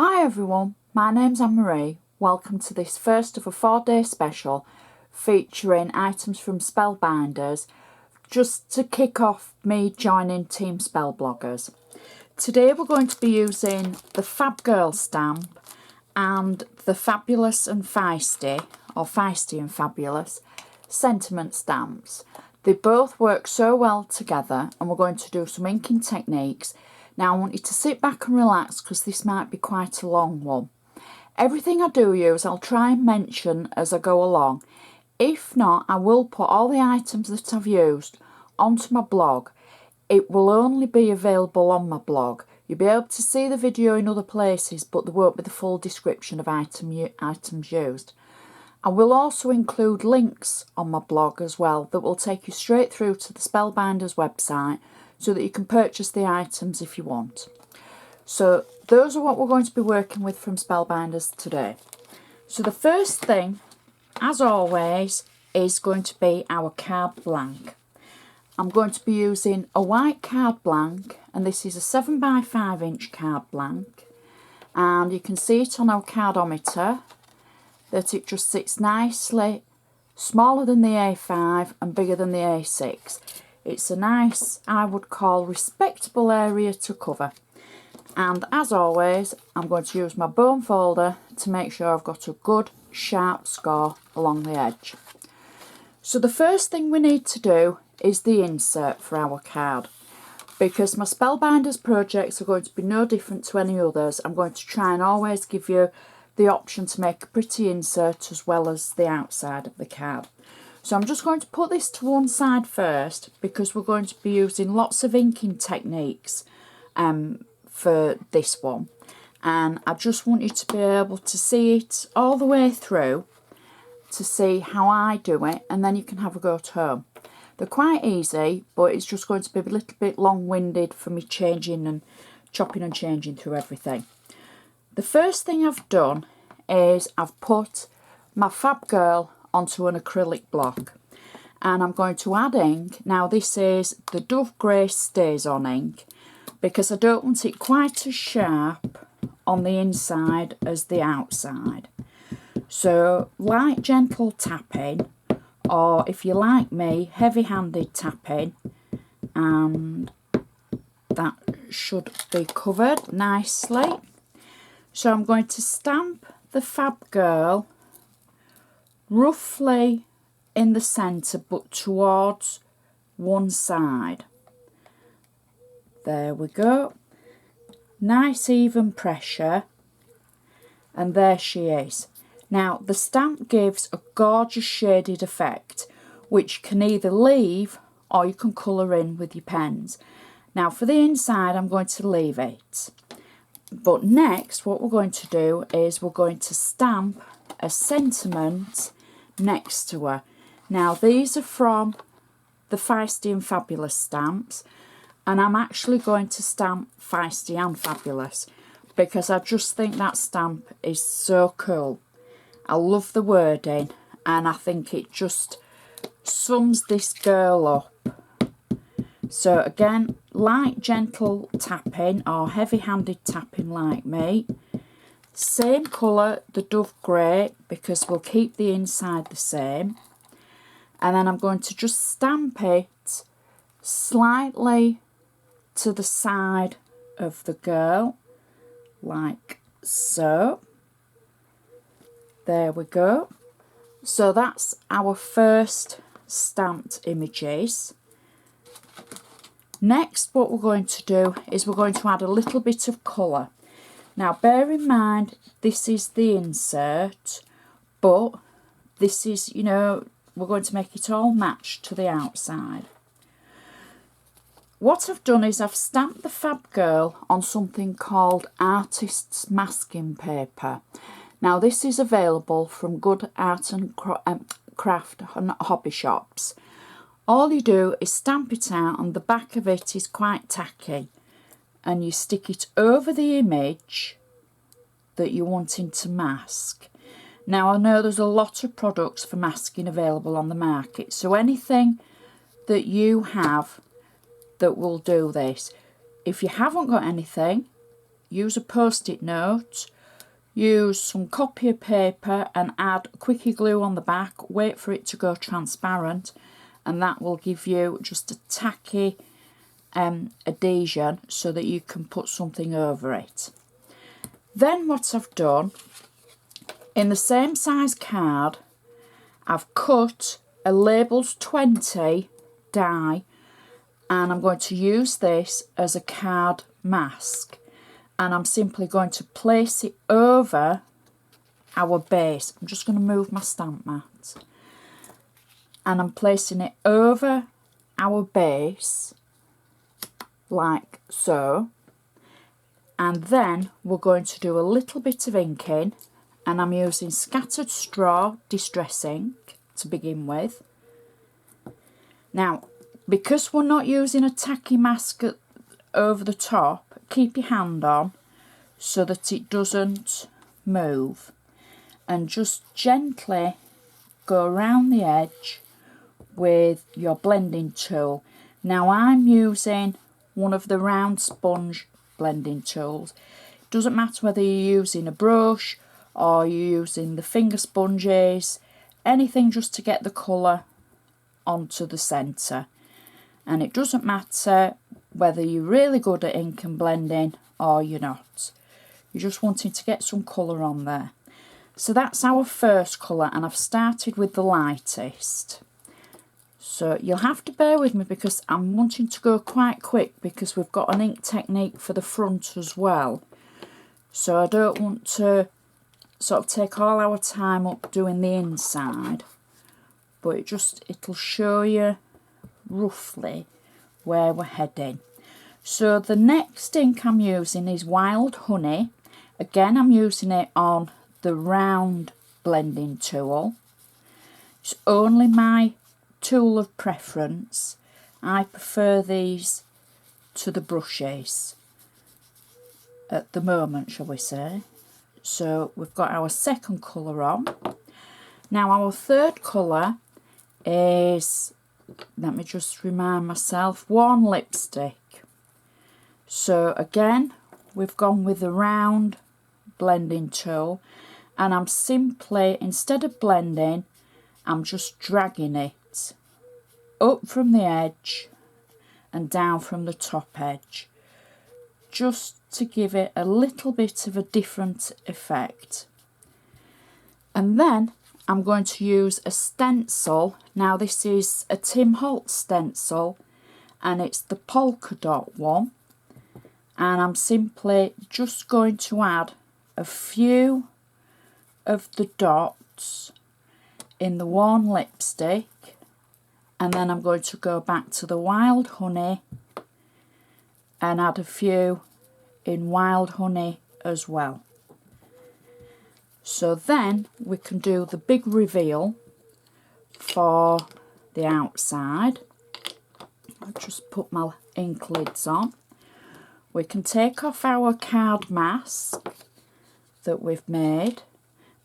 Hi everyone, my name's Anne-Marie. Welcome to this first of a 4-day special featuring items from Spellbinders, just to kick off me joining Team Spellbloggers. Today we're going to be using the Fab Girl stamp and the Fabulous and Feisty, or Feisty and Fabulous, sentiment stamps. They both work so well together, and we're going to do some inking techniques. Now I want you to sit back and relax because this might be quite a long one. Everything I do use I'll try and mention as I go along. If not, I will put all the items that I've used onto my blog. It will only be available on my blog. You'll be able to see the video in other places, but there won't be the full description of items used. I will also include links on my blog as well that will take you straight through to the Spellbinders website, so that you can purchase the items if you want. So those are what we're going to be working with from Spellbinders today. So the first thing, as always, is going to be our card blank. I'm going to be using a white card blank, and this is a 7x5 inch card blank, and you can see it on our cardometer that it just sits nicely smaller than the A5 and bigger than the A6. It's a nice, I would call, respectable area to cover. And as always, I'm going to use my bone folder to make sure I've got a good sharp score along the edge. So the first thing we need to do is the insert for our card. Because my Spellbinders projects are going to be no different to any others, I'm going to try and always give you the option to make a pretty insert as well as the outside of the card. So I'm just going to put this to one side first because we're going to be using lots of inking techniques for this one. And I just want you to be able to see it all the way through to see how I do it, and then you can have a go at home. They're quite easy, but it's just going to be a little bit long-winded for me changing and chopping and changing through everything. The first thing I've done is I've put my Fab Girl onto an acrylic block, and I'm going to add ink. Now this is the Dove Grey Stays On ink because I don't want it quite as sharp on the inside as the outside. So light gentle tapping, or if you like me, heavy-handed tapping, and that should be covered nicely. So I'm going to stamp the Fab Girl roughly in the centre, but towards one side. There we go. Nice even pressure, and there she is. Now the stamp gives a gorgeous shaded effect which can either leave or you can colour in with your pens. Now for the inside I'm going to leave it, but next what we're going to do is we're going to stamp a sentiment next to her. Now these are from the Feisty and Fabulous stamps, and I'm actually going to stamp Feisty and Fabulous because I just think that stamp is so cool. I love the wording, and I think it just sums this girl up. So again, light gentle tapping or heavy-handed tapping like me. Same colour, the Dove Grey, because we'll keep the inside the same. And then I'm going to just stamp it slightly to the side of the girl, like so. There we go. So that's our first stamped images. Next, what we're going to do is we're going to add a little bit of colour. Now bear in mind this is the insert, but this is, you know, we're going to make it all match to the outside. What I've done is I've stamped the Fab Girl on something called Artist's Masking Paper. Now this is available from good art and craft and hobby shops. All you do is stamp it out, and the back of it is quite tacky, and you stick it over the image that you're wanting to mask. Now I know there's a lot of products for masking available on the market, so anything that you have that will do this. If you haven't got anything, use a post-it note, use some copy paper and add quickie glue on the back, wait for it to go transparent, and that will give you just a tacky adhesion so that you can put something over it. Then what I've done, in the same size card, I've cut a Labels 20 die, and I'm going to use this as a card mask, and I'm simply going to place it over our base. I'm just going to move my stamp mat, and I'm placing it over our base like so, and then we're going to do a little bit of inking, and I'm using scattered straw distress ink to begin with. Now, because we're not using a tacky mask over the top, keep your hand on so that it doesn't move, and just gently go around the edge with your blending tool. Now I'm using one of the round sponge blending tools. It doesn't matter whether you're using a brush or you're using the finger sponges, anything just to get the colour onto the centre. And it doesn't matter whether you're really good at ink and blending or you're not. You're just wanting to get some colour on there. So that's our first colour, and I've started with the lightest. So you'll have to bear with me because I'm wanting to go quite quick because we've got an ink technique for the front as well. So I don't want to sort of take all our time up doing the inside, but it'll show you roughly where we're heading. So the next ink I'm using is Wild Honey. Again, I'm using it on the round blending tool. It's only my tool of preference. I prefer these to the brushes at the moment, shall we say. So we've got our second colour on. Now our third colour is, let me just remind myself, Warm Lipstick. So again, we've gone with the round blending tool, and I'm simply, instead of blending, I'm just dragging it up from the edge and down from the top edge, just to give it a little bit of a different effect. And then I'm going to use a stencil. Now this is a Tim Holtz stencil, and it's the polka dot one, and I'm simply just going to add a few of the dots in the Warm Lipstick, and then I'm going to go back to the Wild Honey and add a few in Wild Honey as well. So then we can do the big reveal for the outside. I'll just put my ink lids on. We can take off our card mask that we've made,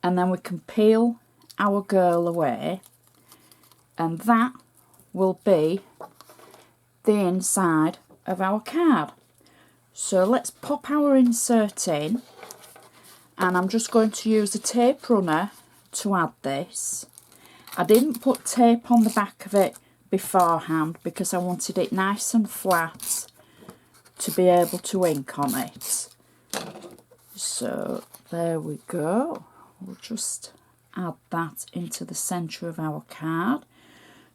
and then we can peel our girl away, and that will be the inside of our card. So let's pop our insert in, and I'm just going to use a tape runner to add this. I didn't put tape on the back of it beforehand because I wanted it nice and flat to be able to ink on it. So there we go. We'll just add that into the centre of our card.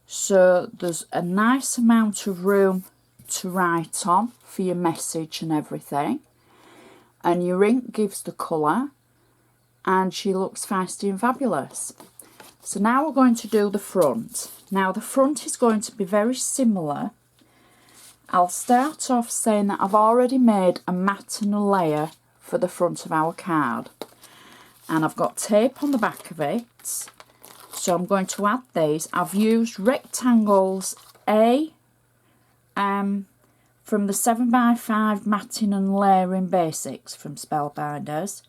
So there's a nice amount of room to write on for your message and everything. And your ink gives the colour, and she looks feisty and fabulous. So now we're going to do the front. Now the front is going to be very similar. I'll start off saying that I've already made a mat and a layer for the front of our card, and I've got tape on the back of it, so I'm going to add these. I've used rectangles A from the 7x5 matting and layering basics from Spellbinders.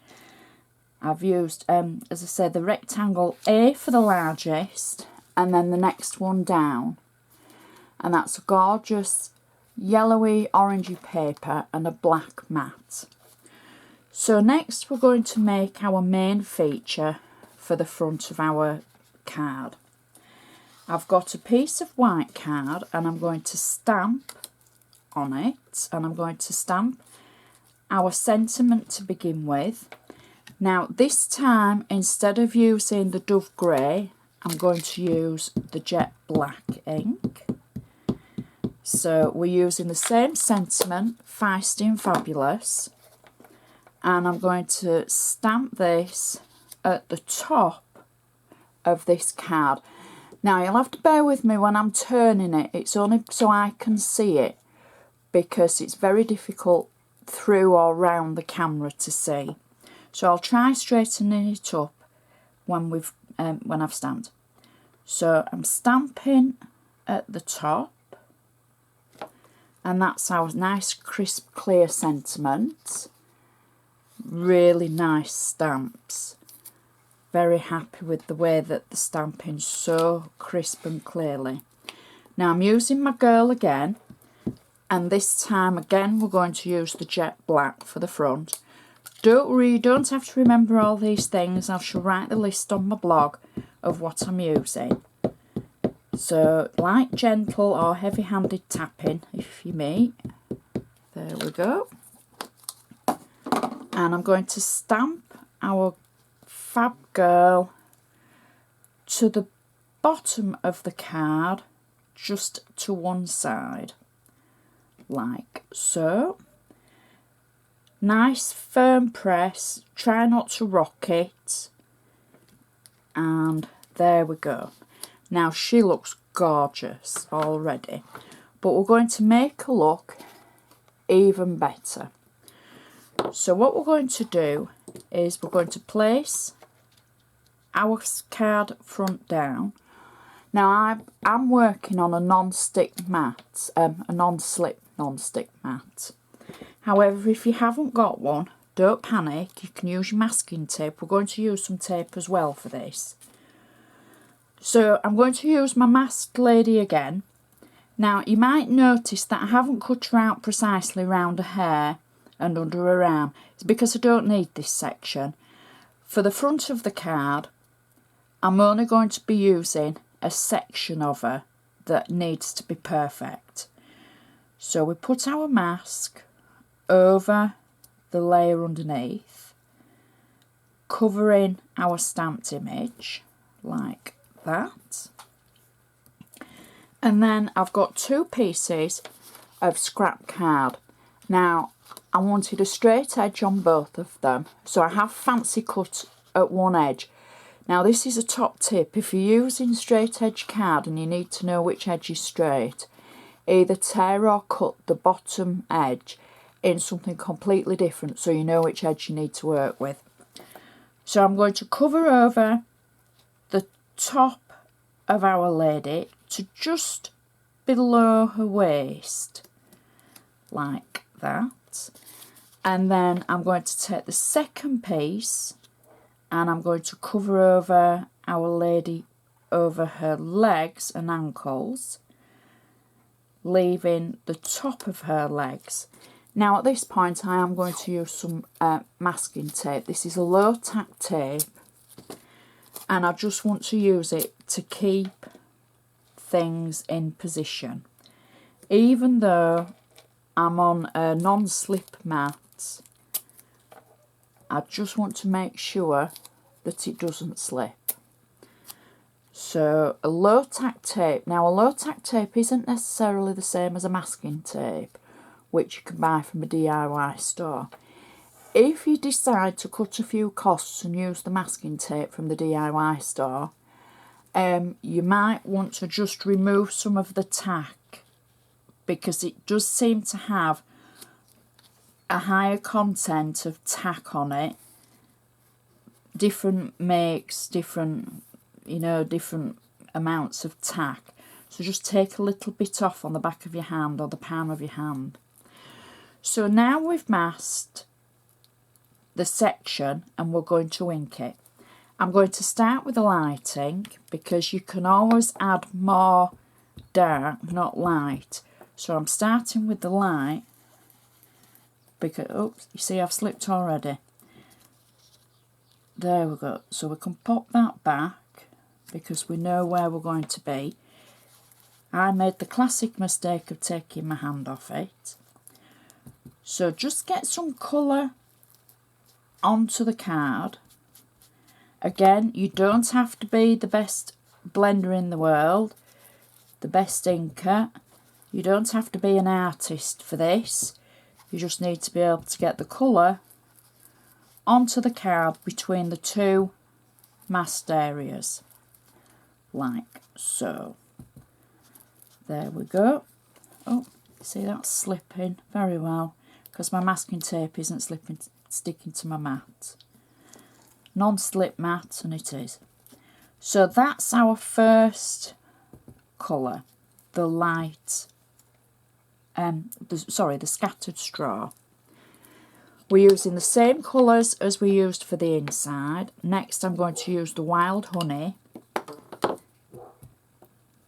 I've used, as I said, the rectangle A for the largest, and then the next one down, and that's a gorgeous yellowy orangey paper and a black mat. So next we're going to make our main feature for the front of our card. I've got a piece of white card and I'm going to stamp on it, and I'm going to stamp our sentiment to begin with. Now this time, instead of using the Dove Grey, I'm going to use the jet black ink. So we're using the same sentiment, Feisty and Fabulous, and I'm going to stamp this at the top of this card. Now you'll have to bear with me when I'm turning it, it's only so I can see it, because it's very difficult through or round the camera to see. So I'll try straightening it up when I've stamped. So I'm stamping at the top, and that's our nice crisp clear sentiment. Really nice stamps. Very happy with the way that the stamping's so crisp and clearly. Now I'm using my girl again, and this time again we're going to use the jet black for the front. Don't worry, you don't have to remember all these things. I shall write the list on my blog of what I'm using. So light, gentle or heavy-handed tapping if you may. There we go. And I'm going to stamp our Fab Girl to the bottom of the card, just to one side, like so. Nice firm press, try not to rock it, and there we go. Now she looks gorgeous already, but we're going to make her look even better. So what we're going to do is we're going to place our card front down. Now I'm working on a non-stick mat, a non-slip non-stick mat. However, if you haven't got one, don't panic, you can use your masking tape. We're going to use some tape as well for this. So I'm going to use my masked lady again. Now you might notice that I haven't cut her out precisely round her hair and under her arm. It's because I don't need this section. For the front of the card, I'm only going to be using a section of her that needs to be perfect. So we put our mask over the layer underneath, covering our stamped image like that. And then I've got two pieces of scrap card. Now I wanted a straight edge on both of them, so I have fancy cut at one edge. Now this is a top tip: if you're using straight edge card and you need to know which edge is straight, either tear or cut the bottom edge in something completely different so you know which edge you need to work with. So I'm going to cover over the top of our lady to just below her waist, like that. And then I'm going to take the second piece and I'm going to cover over our lady over her legs and ankles, leaving the top of her legs. Now at this point I am going to use some masking tape. This is a low tack tape, and I just want to use it to keep things in position. Even though I'm on a non-slip mat, I just want to make sure that it doesn't slip. So a low tack tape. Now a low tack tape isn't necessarily the same as a masking tape, which you can buy from a DIY store. If you decide to cut a few costs and use the masking tape from the DIY store, you might want to just remove some of the tack, because it does seem to have a higher content of tack on it. Different makes, different amounts of tack. So just take a little bit off on the back of your hand or the palm of your hand. So now we've masked the section and we're going to ink it. I'm going to start with a light ink because you can always add more dark, not light. So I'm starting with the light because, oops, you see I've slipped already. There we go. So we can pop that back because we know where we're going to be. I made the classic mistake of taking my hand off it. So just get some colour onto the card. Again, you don't have to be the best blender in the world, the best inker. You don't have to be an artist for this. You just need to be able to get the colour onto the card between the two masked areas, like so. There we go. Oh, see, that's slipping very well because my masking tape isn't sticking to my mat. Non-slip mat, and it is. So that's our first colour, the light, the scattered straw. We're using the same colours as we used for the inside. Next I'm going to use the Wild Honey,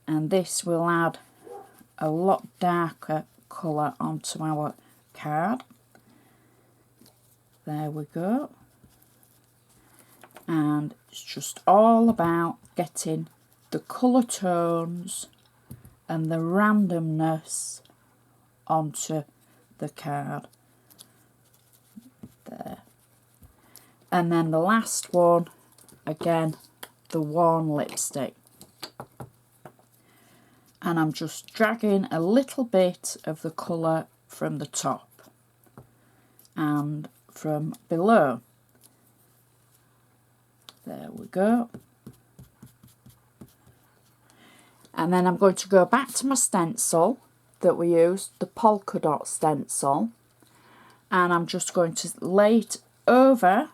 and this will add a lot darker colour onto our card. There we go. And it's just all about getting the colour tones and the randomness onto the card. There. And then the last one, again, the Worn lipstick. And I'm just dragging a little bit of the colour from the top and from below. There we go. And then I'm going to go back to my stencil that we used, the polka dot stencil, and I'm just going to lay it over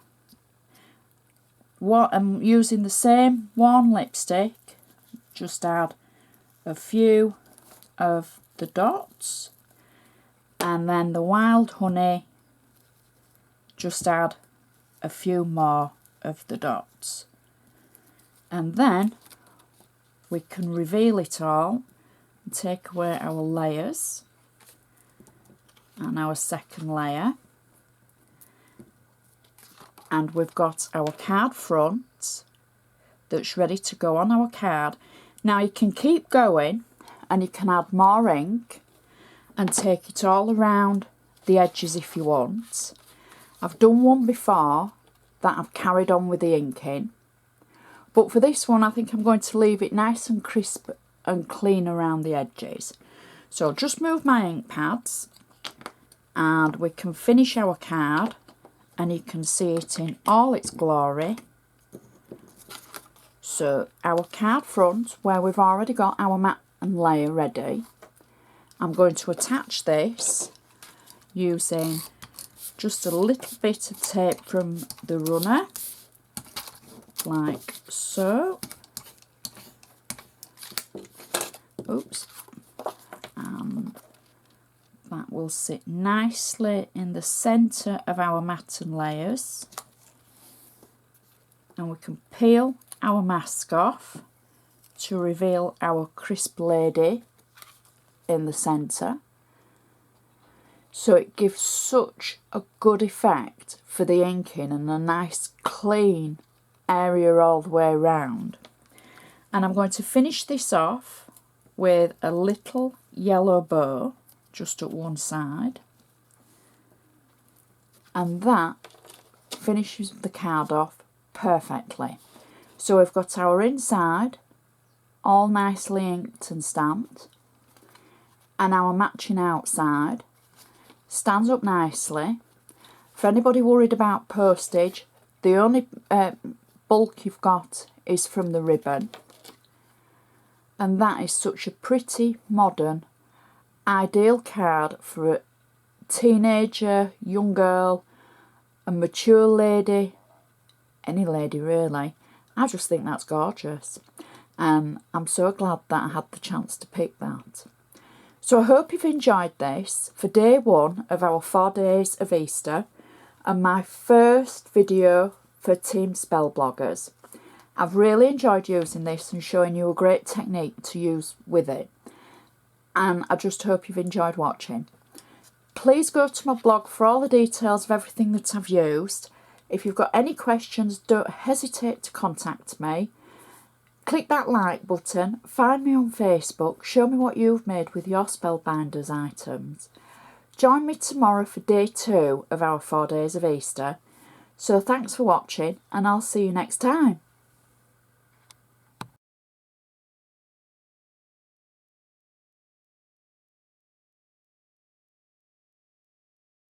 what I'm using the same Worn lipstick, just add a few of the dots, and then the Wild Honey, just add a few more of the dots, and then we can reveal it all and take away our layers and our second layer, and we've got our card front that's ready to go on our card. Now you can keep going and you can add more ink and take it all around the edges if you want. I've done one before that I've carried on with the inking, but for this one I think I'm going to leave it nice and crisp and clean around the edges. So I'll just move my ink pads and we can finish our card, and you can see it in all its glory. So our card front, where we've already got our mat and layer ready, I'm going to attach this using just a little bit of tape from the runner, like so. Oops. And that will sit nicely in the centre of our mat and layers. And we can peel our mask off to reveal our crisp lady in the centre. So it gives such a good effect for the inking and a nice clean area all the way around. And I'm going to finish this off with a little yellow bow just at one side, and that finishes the card off perfectly. So we've got our inside all nicely inked and stamped, and our matching outside stands up nicely. For anybody worried about postage, the only bulk you've got is from the ribbon, and that is such a pretty modern ideal card for a teenager, young girl, a mature lady, any lady really. I just think that's gorgeous, and I'm so glad that I had the chance to pick that. So I hope you've enjoyed this for day one of our 4 days of Easter and my first video for Team Spellbloggers. I've really enjoyed using this and showing you a great technique to use with it, and I just hope you've enjoyed watching. Please go to my blog for all the details of everything that I've used. If you've got any questions, don't hesitate to contact me. Click that like button, find me on Facebook, show me what you've made with your Spellbinders items. Join me tomorrow for day 2 of our 4 days of Easter. So thanks for watching, and I'll see you next time.